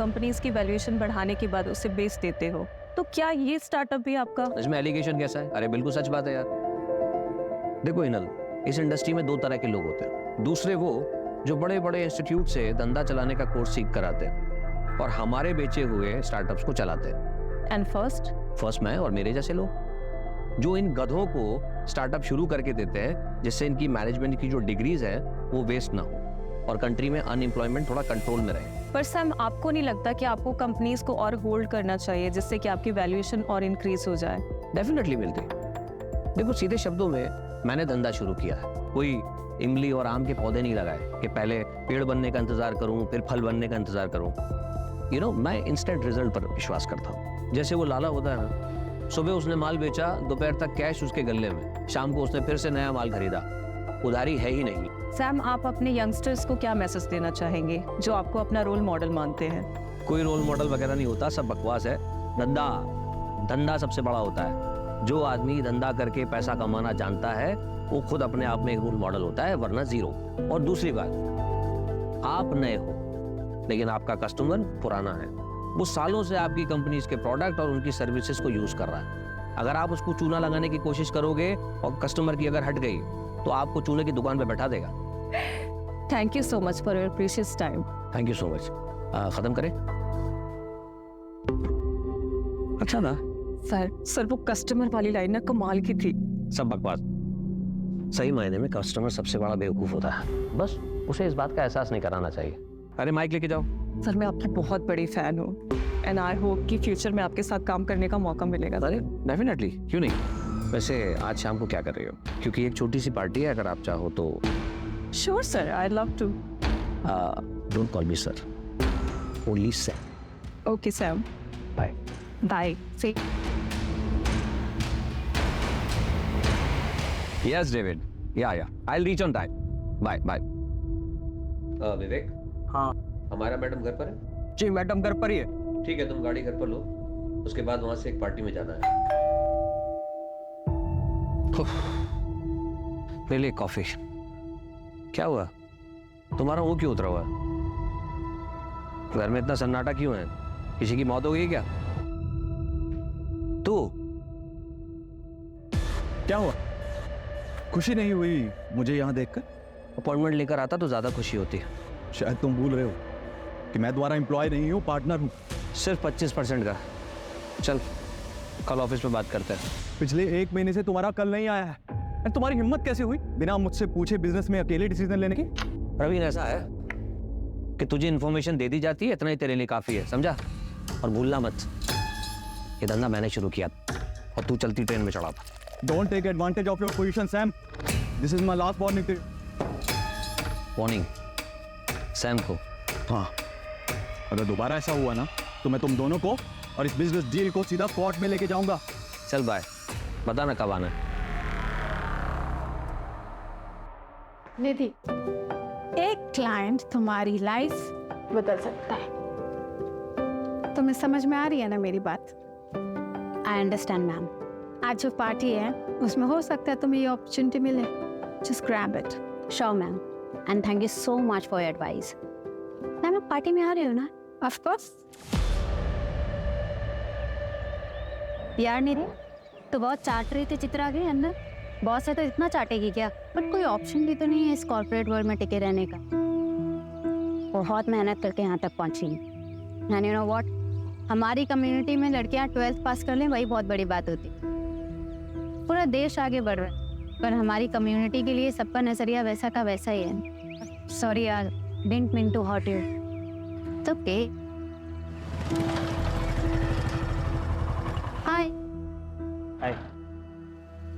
Companies की valuation बढ़ाने के बाद उसे बेच देते हो, तो क्या ये स्टार्टअप भी आपका? इसमें एलिगेशन कैसा है? अरे बिल्कुल सच बात है यार। देखो हिनल, इस इंडस्ट्री में दो तरह के लोग होते हैं। दूसरे वो जो बड़े बड़े इंस्टीट्यूट से धंधा चलाने का कोर्स सीख कर आते हैं और हमारे बेचे हुए स्टार्टअप्स को चलाते हैं। एंड फर्स्ट मैं और मेरे जैसे लोग जो इन गधों को स्टार्टअप शुरू करके देते हैं जिससे इनकी मैनेजमेंट की जो डिग्रीज है वो वेस्ट ना हो और कंट्री में अनएम्प्लॉयमेंट थोड़ा कंट्रोल में रहे। पर सैम, आपको नहीं लगता कि आपको कंपनीज को और होल्ड करना चाहिए जिससे कि आपकी वैल्यूएशन और इंक्रीज हो जाए? डेफिनेटली मिलती। देखो सीधे शब्दों में मैंने धंधा शुरू किया है, कोई इमली और आम के पौधे नहीं लगाए कि पहले पेड़ बनने का इंतजार करूं फिर फल बनने का इंतजार करूं। मैं इंस्टेंट रिजल्ट पर विश्वास करता हूं। जैसे वो लाला होता है ना, सुबह उसने माल बेचा, दोपहर तक कैश उसके गल्ले में, शाम को उसने फिर से नया माल खरीदा, उधारी है ही नहीं। सैम, आप अपने यंगस्टर्स को क्या मैसेज देना चाहेंगे जो आपको अपना रोल मॉडल मानते हैं? कोई रोल मॉडल वगैरह नहीं होता, सब बकवास है। धंधा सबसे बड़ा होता है। जो आदमी धंधा करके पैसा कमाना जानता है वो खुद अपने आप में एक रोल मॉडल होता है, वरना जीरो। और दूसरी बात, आप नए हो लेकिन आपका कस्टमर पुराना है, वो सालों से आपकी कंपनीज के प्रोडक्ट और उनकी सर्विसेज को यूज कर रहा है। अगर आप उसको चूना लगाने की कोशिश करोगे और कस्टमर की अगर हट गई तो आपको चूने की दुकान पे बैठा देगा। Thank you so much for your precious time. Thank you so much. खत्म करें? अच्छा ना सर वो कस्टमर वाली लाइन ना कमाल की थी। सब बकवास। सही मायने में कस्टमर सबसे बड़ा बेवकूफ होता है, बस उसे इस बात का एहसास नहीं कराना चाहिए। अरे माइक लेके जाओ। सर मैं आपकी बहुत बड़ी फैन हूँ एंड आई होप कि फ्यूचर में आपके साथ काम करने का मौका मिलेगा। अरे डेफिनेटली, क्यों नहीं। वैसे आज शाम को क्या कर रही हो? क्योंकि एक छोटी सी पार्टी है, अगर आप चाहो तो। Sure sir, I love to. Don't call me sir, only Sam. Okay Sam, bye bye. See. Yes David, yeah I will reach on time. Bye bye. Vivek, हाँ हमारा मैडम घर पर है? जी मैडम घर पर ही है। ठीक है, तुम गाड़ी घर पर लो, उसके बाद वहां से एक पार्टी में जाना है। ले ले कॉफी। क्या हुआ, तुम्हारा वो क्यों उतरा हुआ? घर में इतना सन्नाटा क्यों है? किसी की मौत हो गई क्या? तू क्या हुआ? खुशी नहीं हुई मुझे यहाँ देखकर? अपॉइंटमेंट लेकर आता तो ज्यादा खुशी होती। शायद तुम भूल रहे हो कि मैं तुम्हारा एम्प्लॉय नहीं हूँ, पार्टनर हूँ। सिर्फ 25% का। चल कल ऑफिस में बात करते हैं। पिछले 1 महीने से तुम्हारा कल नहीं आया है। और तुम्हारी हिम्मत कैसे हुई बिना मुझसे पूछे बिजनेस में अकेले डिसीजन लेने की? प्रवीण, ऐसा है कि तुझे इन्फॉर्मेशन दे दी जाती है, इतना ही तेरे लिए काफी है, समझा? और भूलना मत, ये धंधा मैंने शुरू किया और तू चलती ट्रेन में चढ़ा था। Don't take advantage of your position Sam, this is my last warning to you. Warning Sam को? हाँ, अगर दोबारा ऐसा हुआ ना तो मैं तुम दोनों को और इस बिजनेस डील को सीधा कोर्ट में लेके जाऊंगा। चल बाय, बता ना कब आना है। निधि, एक क्लाइंट तुम्हारी लाइफ बदल सकता है। तुम्हें समझ में आ रही है ना मेरी बात? I understand ma'am. आज जो पार्टी है उसमें हो सकता है तुम्हें ये अपॉर्चुनिटी मिले। Just grab it. Sure ma'am, and thank you so much for your advice. Ma'am आप पार्टी में आ रहे हो ना? Of course. यार निधि, तो बहुत चाट रही थी चित्रा के अंदर। बॉस है तो इतना चाटेगी क्या? बट कोई ऑप्शन भी तो नहीं है इस कॉर्पोरेट वर्ल्ड में टिके रहने का। बहुत मेहनत करके यहाँ तक पहुँची। एंड यू नो व्हाट, हमारी कम्युनिटी में लड़कियाँ 12th पास कर लें वही बहुत बड़ी बात होती। पूरा देश आगे बढ़ रहा है पर हमारी कम्युनिटी के लिए सबका नजरिया वैसा का वैसा ही है। सॉरी यार, didn't mean to hurt you. It's okay. Hi. Hi.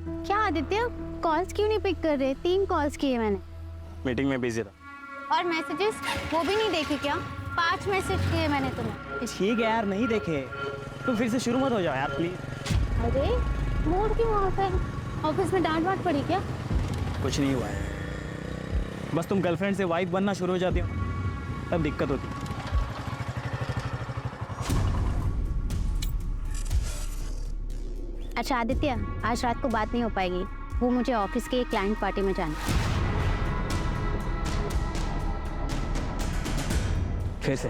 क्या आदित्य, कॉल्स क्यों नहीं पिक कर रहे? 3 कॉल्स किए मैंने। मीटिंग में बिजी था। और मैसेजेस वो भी नहीं देखे क्या? 5 मैसेज किए मैंने तुम्हें। ठीक है यार, नहीं देखे तो फिर से शुरू मत हो जाओ यार प्लीज। अरे मूड क्यों ऑफ है? ऑफिस में डांट वाट पड़ी क्या? कुछ नहीं हुआ है, बस तुम गर्लफ्रेंड से वाइफ बनना शुरू हो जाती हो तब दिक्कत होती है। अच्छा आदित्य, आज रात को बात नहीं हो पाएगी। वो मुझे ऑफिस के एक क्लाइंट पार्टी में जाना है। फिर से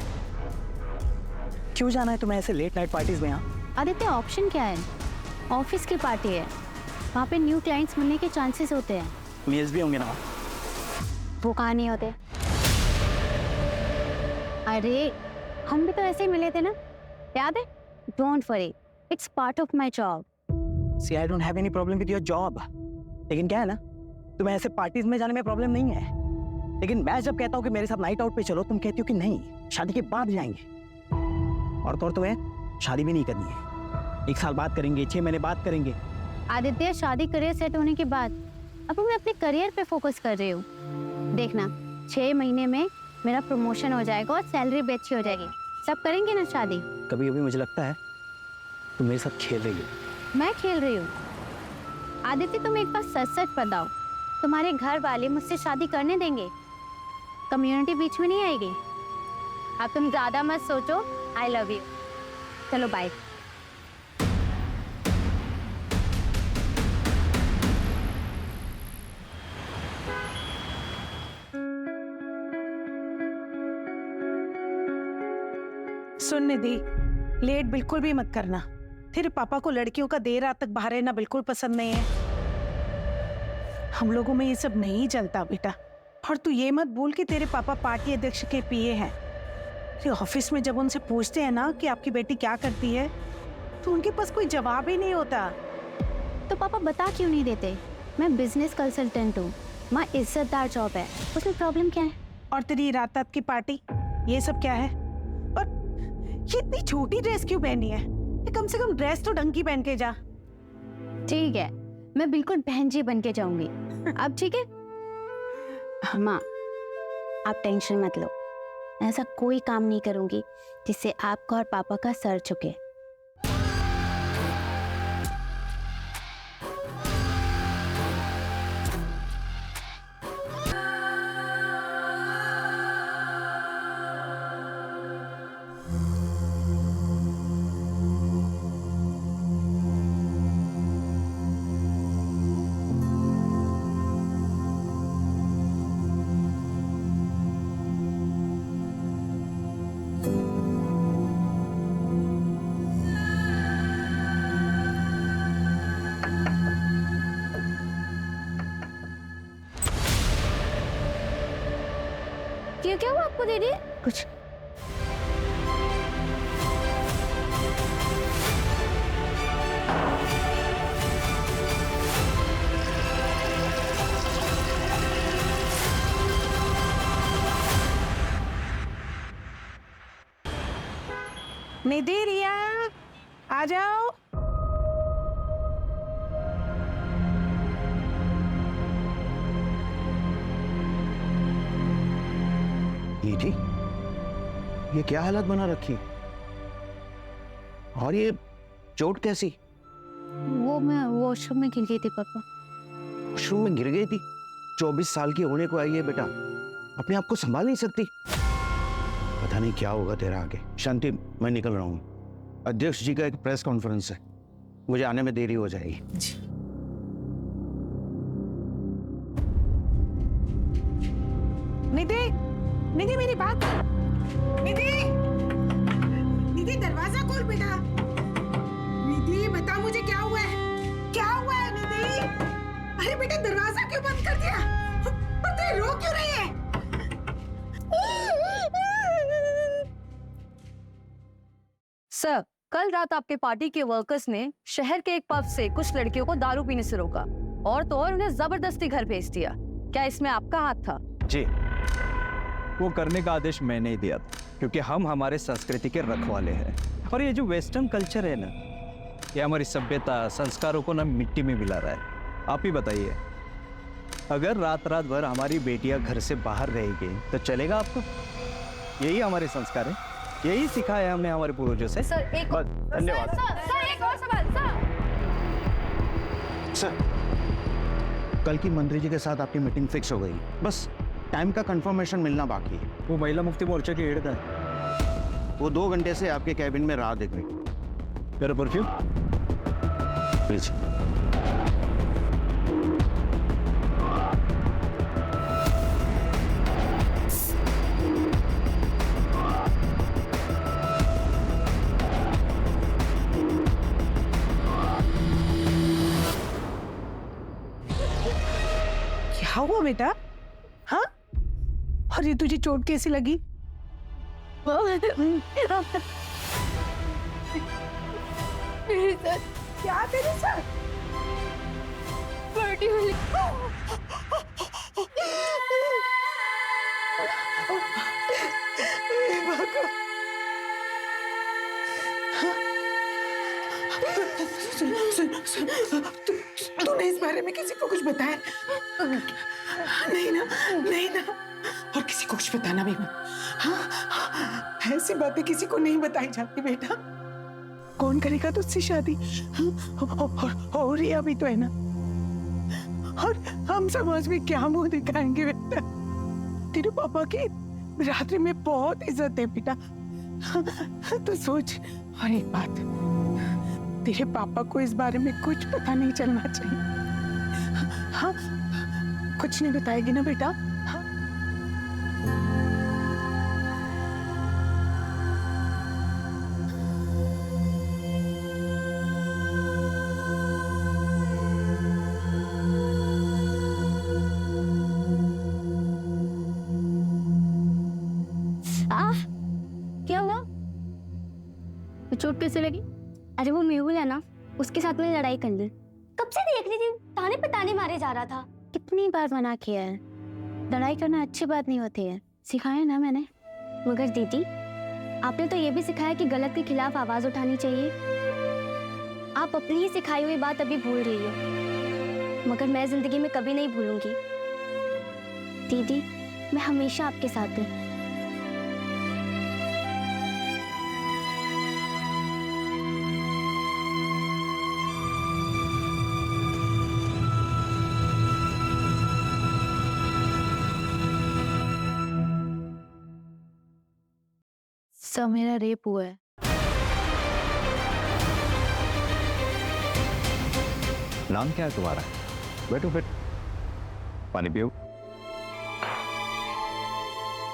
क्यों जाना है तुम्हें ऐसे लेट नाइट पार्टीज में यहाँ? आदित्य ऑप्शन क्या है? ऑफिस की पार्टी है, वहाँ पे न्यू क्लाइंट्स मिलने के चांसेस होते हैं। मेल्स भी होंगे ना? वो कहाँ नहीं होते? अरे हम भी तो ऐसे ही मिले थे ना, याद है? Don't worry, it's part of my job. See, I don't have any problem with your job. लेकिन क्या है ना, तुम्हें ऐसे पार्टीज में जाने में प्रॉब्लम नहीं है। लेकिन मैं जब कहता हूँ कि मेरे साथ नाइट आउट पे चलो, तुम कहती हो कि नहीं, शादी के बाद जाएंगे। और तो और तुम्हें शादी भी नहीं करनी है। 1 साल बाद करेंगे, 6 महीने बाद करेंगे। आदित्य, शादी करियर सेट होने के बाद अब मैं अपने करियर पे फोकस कर रही हूँ। देखना, 6 महीने में मेरा प्रमोशन हो जाएगा और सैलरी भी अच्छी हो जाएगी। सब करेंगे ना शादी। कभी कभी मुझे लगता है तुम मेरे साथ खेल रही हो। मैं खेल रही हूँ? आदित्य, तुम एक बार सच सच बताओ, तुम्हारे घर वाले मुझसे शादी करने देंगे? कम्युनिटी बीच में नहीं आएगी? अब तुम ज्यादा मत सोचो। I love you. चलो बाय। सुन निधि, लेट बिल्कुल भी मत करना। तेरे पापा को लड़कियों का देर रात तक बाहर रहना बिल्कुल पसंद नहीं है। हम लोगों में ये सब नहीं चलता बेटा। और तू ये मत भूल कि तेरे पापा पार्टी अध्यक्ष के पीए हैं। तेरे ऑफिस में जब उनसे पूछते हैं ना कि आपकी बेटी क्या करती है, तो उनके पास कोई जवाब ही नहीं होता। तो पापा बता क्यों नहीं देते? मैं बिजनेस कंसल्टेंट हूँ, माँ इज्जतदार जॉब है, उसमें प्रॉब्लम क्या है? और तेरी रात रात की पार्टी, ये सब क्या है? और ये इतनी छोटी ड्रेस क्यों पहनी है? कम से कम ड्रेस तो ढंग की पहन के जा। ठीक है, मैं बिल्कुल बहन जी बन के जाऊंगी। अब ठीक है माँ, आप टेंशन मत लो। ऐसा कोई काम नहीं करूंगी जिससे आपका और पापा का सर झुके। क्या हुआ आपको दीदी? कुछ निधि, रिया, आ जाओ। निधि, ये क्या हालत बना रखी? और ये चोट कैसी? वो मैं वॉशरूम में गिर गई थी पापा। वॉशरूम में गिर गई थी? 24 साल की होने को आई है बेटा, अपने आप को संभाल नहीं सकती। पता नहीं क्या होगा तेरा आगे। शांति, मैं निकल रहा हूँ। अध्यक्ष जी का एक प्रेस कॉन्फ्रेंस है, मुझे आने में देरी हो जाएगी। निधि, निधि मेरी बात। निधि, निधि दरवाजा खोल बेटा। निधि बता मुझे क्या हुआ है? क्या हुआ है निधि? अरे बेटा दरवाजा क्यों बंद कर दिया? और तू रो क्यों रही है? सर, कल रात आपके पार्टी के वर्कर्स ने शहर के एक पब से कुछ लड़कियों को दारू पीने से रोका और तो और उन्हें जबरदस्ती घर भेज दिया। क्या इसमें आपका हाथ था? जी, वो करने का आदेश मैंने ही दिया था, क्योंकि हम हमारे संस्कृति के रखवाले हैं। और ये जो वेस्टर्न कल्चर है ना, ये हमारी सभ्यता संस्कारों को ना मिट्टी में मिला रहा है। आप ही बताइए, अगर रात रात भर हमारी बेटियां घर से बाहर रहेगी तो चलेगा आपको? यही हमारे संस्कार है, यही सिखाया है हमने हमारे पूर्वजों से। सर एक बस, धन्यवाद। सर एक और सवाल। सर, कल की मंत्री जी के साथ आपकी मीटिंग फिक्स हो गई, बस टाइम का कंफर्मेशन मिलना बाकी है। वो महिला मुक्ति मोर्चा की हेड था, वो 2 घंटे से आपके कैबिन में राह देख रही। मेरा परफ्यूम प्लीज। हुआ बेटा? हाँ, और ये तुझे चोट कैसी लगी? क्या तेरे साथ? पार्टी वाली तूने इस बारे में किसी को कुछ बताया? नहीं ना, नहीं ना, और किसी को कुछ बताना भी मत। हाँ, ऐसी बातें किसी को नहीं बताई जाती बेटा। कौन करेगा तुझसे शादी? और ये अभी तो है ना, और हम समाज में क्या मुंह दिखाएंगे बेटा? तेरे पापा की रात्रि में बहुत इज्जत है बेटा। तो सोच, और एक बात, तेरे पापा को इस बारे में कुछ पता नहीं चलना चाहिए। हाँ, कुछ नहीं बताएगी ना बेटा? हाँ? क्या हुआ? तो चोट कैसे लगी? अरे वो मेहुल है ना, उसके साथ में लड़ाई कर ली। कब से देख रही थी, ताने पे ताने मारे जा रहा था। कितनी बार मना किया है, लड़ाई करना अच्छी बात नहीं होती है, सिखाया ना मैंने। मगर दीदी, आपने तो ये भी सिखाया कि गलत के खिलाफ आवाज उठानी चाहिए। आप अपनी ही सिखाई हुई बात अभी भूल रही हो, मगर मैं जिंदगी में कभी नहीं भूलूंगी। दीदी, मैं हमेशा आपके साथ हूँ। सर, मेरा रेप हुआ है। नाम क्या है तुम्हारा? बैठो बैठो, पानी पियो।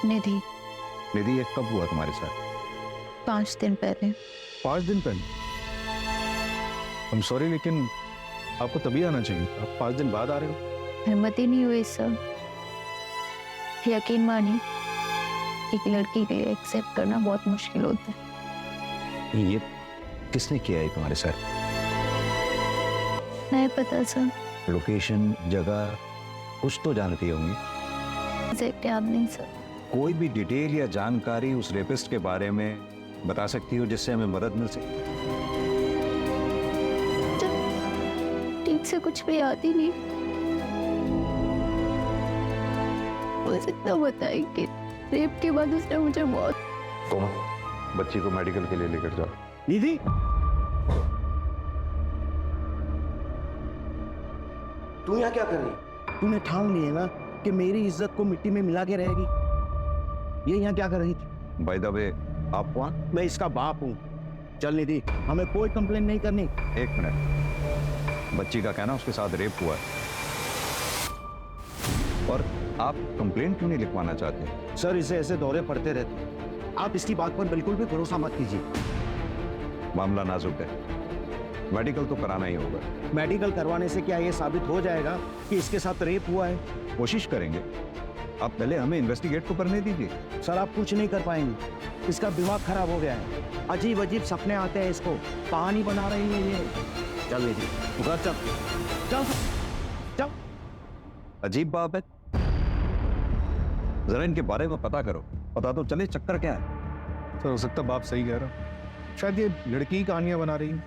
निधि। निधि, ये कब हुआ तुम्हारे साथ? 5 दिन पहले। 5 दिन पहले? I'm sorry, लेकिन आपको तभी आना चाहिए। आप 5 दिन बाद आ रहे हो। हिम्मत ही नहीं हुई सर। यकीन मानिए, एक लड़की के लिए एक्सेप्ट करना बहुत मुश्किल होता है। ये किसने किया है तुम्हारे साथ? नहीं पता सर। लोकेशन, जगह कुछ तो जानती होंगी। एग्जैक्ट याद नहीं सर। कोई भी डिटेल या जानकारी उस रेपिस्ट के बारे में बता सकती हो जिससे हमें मदद मिल सके? ठीक से कुछ भी याद ही नहीं। बस इतना बताया कि रेप के बाद उसने मुझे बहुत। कोमा, बच्ची को मेडिकल के लिए लेकर जाओ। निधि, तू यहाँ क्या कर रही? तूने ठान लिया ना कि मेरी इज्जत को मिट्टी में मिला के रहेगी। ये यहाँ क्या कर रही थी? बाय द वे, आप कौन? मैं इसका बाप हूँ। चल निधि, हमें कोई कंप्लेन नहीं करनी। 1 मिनट। बच्ची का कहना उसके साथ रेप हुआ है, और आप कंप्लेंट क्यों नहीं लिखवाना चाहते? सर, इसे ऐसे दौरे पड़ते रहते। आप इसकी बात पर बिल्कुल भी भरोसा मत कीजिए। मामला नाजुक है, मेडिकल तो कराना ही होगा। मेडिकल करवाने से क्या ये साबित हो जाएगा कि इसके साथ रेप हुआ है? कोशिश करेंगे, आप पहले हमें इन्वेस्टिगेट तो करने दीजिए। सर, आप कुछ नहीं कर पाएंगे। इसका दिमाग खराब हो गया है। अजीब अजीब सपने आते हैं इसको। कहानी बना रही है ये। चल निधि, घर चल। चल चल। अजीब बात है, जरा इनके बारे में पता करो, पता तो चले चक्कर क्या है। सर, हो सकता बाप सही कह रहा हो। शायद ये लड़की ही कहानियां बना रही है।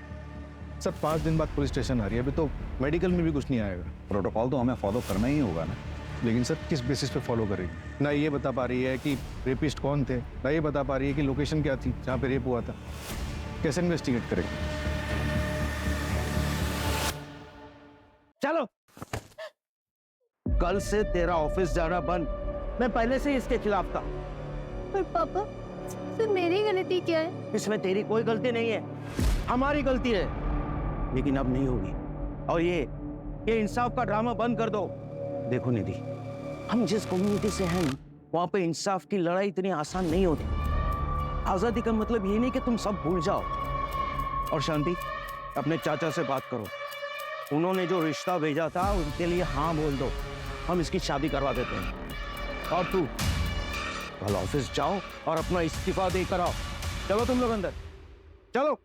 सर, 5 दिन बाद पुलिस स्टेशन आ रही है, अभी तो मेडिकल में भी कुछ नहीं आएगा। प्रोटोकॉल तो हमें फॉलो करना ही होगा ना। लेकिन सर, किस बेसिस पे फॉलो करेगी? ना ये बता पा रही है कि रेपिस्ट कौन थे, ना ये बता पा रही है कि लोकेशन क्या थी जहाँ पे रेप हुआ था। कैसे इन्वेस्टिगेट करेगी? चलो, कल से तेरा ऑफिस जाना बंद। मैं पहले से इसके खिलाफ था। पर पापा, सर मेरी गलती क्या है? इसमें तेरी कोई गलती नहीं है, हमारी गलती है। लेकिन अब नहीं होगी। और ये इंसाफ का ड्रामा बंद कर दो। देखो निधि, हम जिस कम्युनिटी से हैं वहां पे इंसाफ की लड़ाई इतनी आसान नहीं होती। आजादी का मतलब ये नहीं कि तुम सब भूल जाओ। और शांति, अपने चाचा से बात करो। उन्होंने जो रिश्ता भेजा था उनके लिए हाँ बोल दो। हम इसकी शादी करवा देते हैं। और तू कल ऑफिस जाओ और अपना इस्तीफा देकर आओ। चलो तुम लोग अंदर, चलो।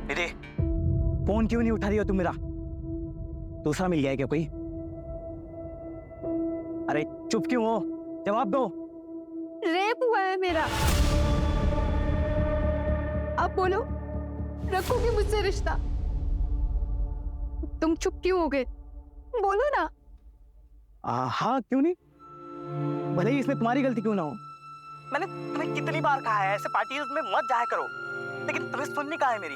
दीदी, फोन क्यों नहीं उठा रही हो तुम मेरा? दूसरा मिल गया है क्या कोई? अरे चुप क्यों हो? जवाब दो। रेप हुआ है मेरा। अब बोलो, रखोगे मुझसे रिश्ता? तुम चुप क्यों हो गए? बोलो ना। हाँ, क्यों नहीं? भले ही इसमें तुम्हारी गलती क्यों ना हो। मैंने तुम्हें कितनी बार कहा है ऐसे पार्टीज में मत जाया करो, लेकिन तुम्हें सुननी कहाँ है मेरी?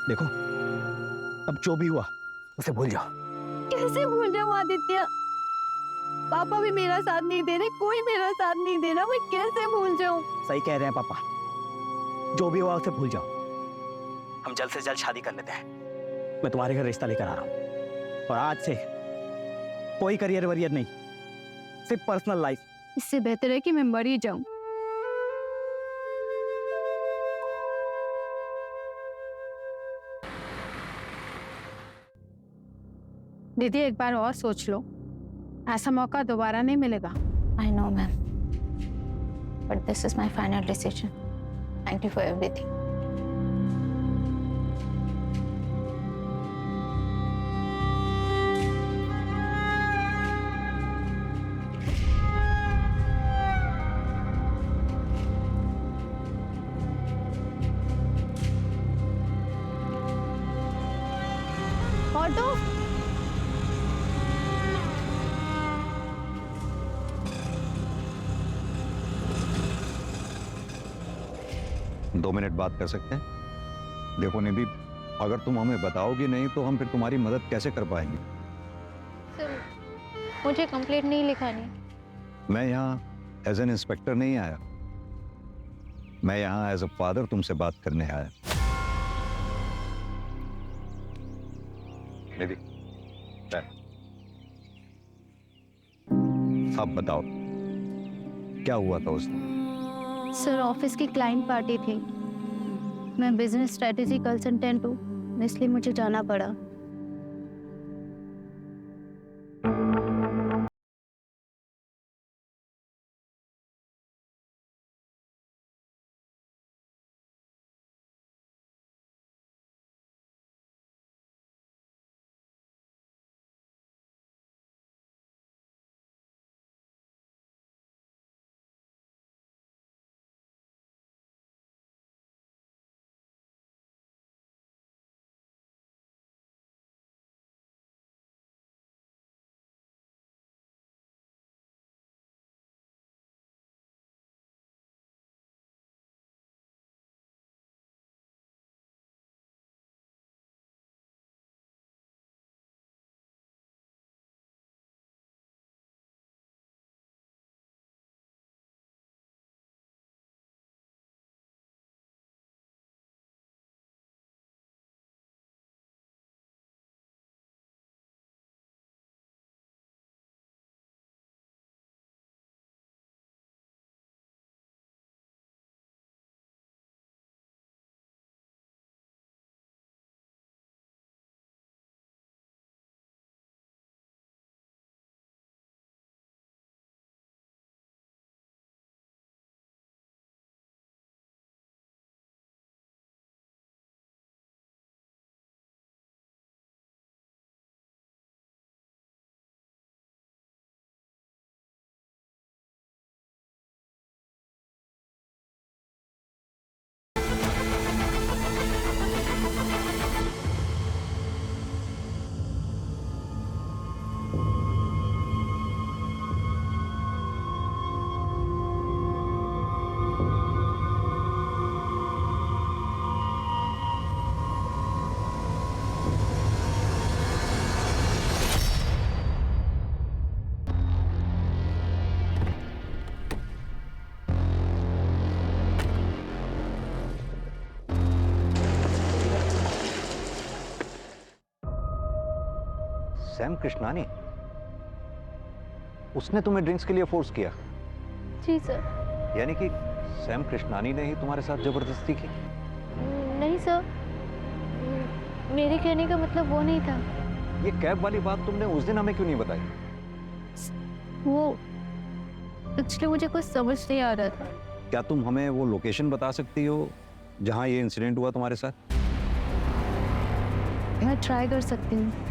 देखो, अब जो भी हुआ उसे भूल जाओ। कैसे भूल जाऊं आदित्य? पापा भी मेरा साथ नहीं दे रहे, कोई मेरा साथ नहीं दे रहा, मैं कैसे भूल जाऊं? सही कह रहे हैं पापा, जो भी हुआ उसे भूल जाओ। हम जल्द से जल्द शादी कर लेते हैं। मैं तुम्हारे घर रिश्ता लेकर आ रहा हूँ, और आज से कोई करियर वरियर नहीं, सिर्फ पर्सनल लाइफ। इससे बेहतर है कि मैं मर ही जाऊं। दीदी एक बार और सोच लो, ऐसा मौका दोबारा नहीं मिलेगा। I know, ma'am. But this is my final decision. Thank you for everything. Auto, 2 minute बात कर सकते हैं? देखो निधि, अगर तुम हमें बताओगी नहीं तो हम फिर तुम्हारी मदद कैसे कर पाएंगे? सर, मुझे कंप्लेंट नहीं लिखानी। मैं यहाँ एज एन इंस्पेक्टर नहीं आया, मैं यहाँ एज अ फादर तुमसे बात करने आया। निधि, अब बताओ क्या हुआ था उस दिन? सर, ऑफिस की क्लाइंट पार्टी थी। मैं बिजनेस स्ट्रेटेजी कंसल्टेंट हूँ, इसलिए मुझे जाना पड़ा। सैम कृष्णानी, उसने तुम्हें ड्रिंक्स के लिए फोर्स किया? जी सर। यानी कि सैम कृष्णानी ने ही तुम्हारे साथ जबरदस्ती की? नहीं सर, मेरे कहने का मतलब वो नहीं था। ये कैब वाली बात तुमने उस दिन हमें क्यों नहीं बताई? वो एक्चुअली मुझे कुछ समझ नहीं आ रहा था। क्या तुम हमें वो लोकेशन बता सकती हो जहां ये इंसिडेंट हुआ तुम्हारे साथ? मैं ट्राई कर सकती हूँ।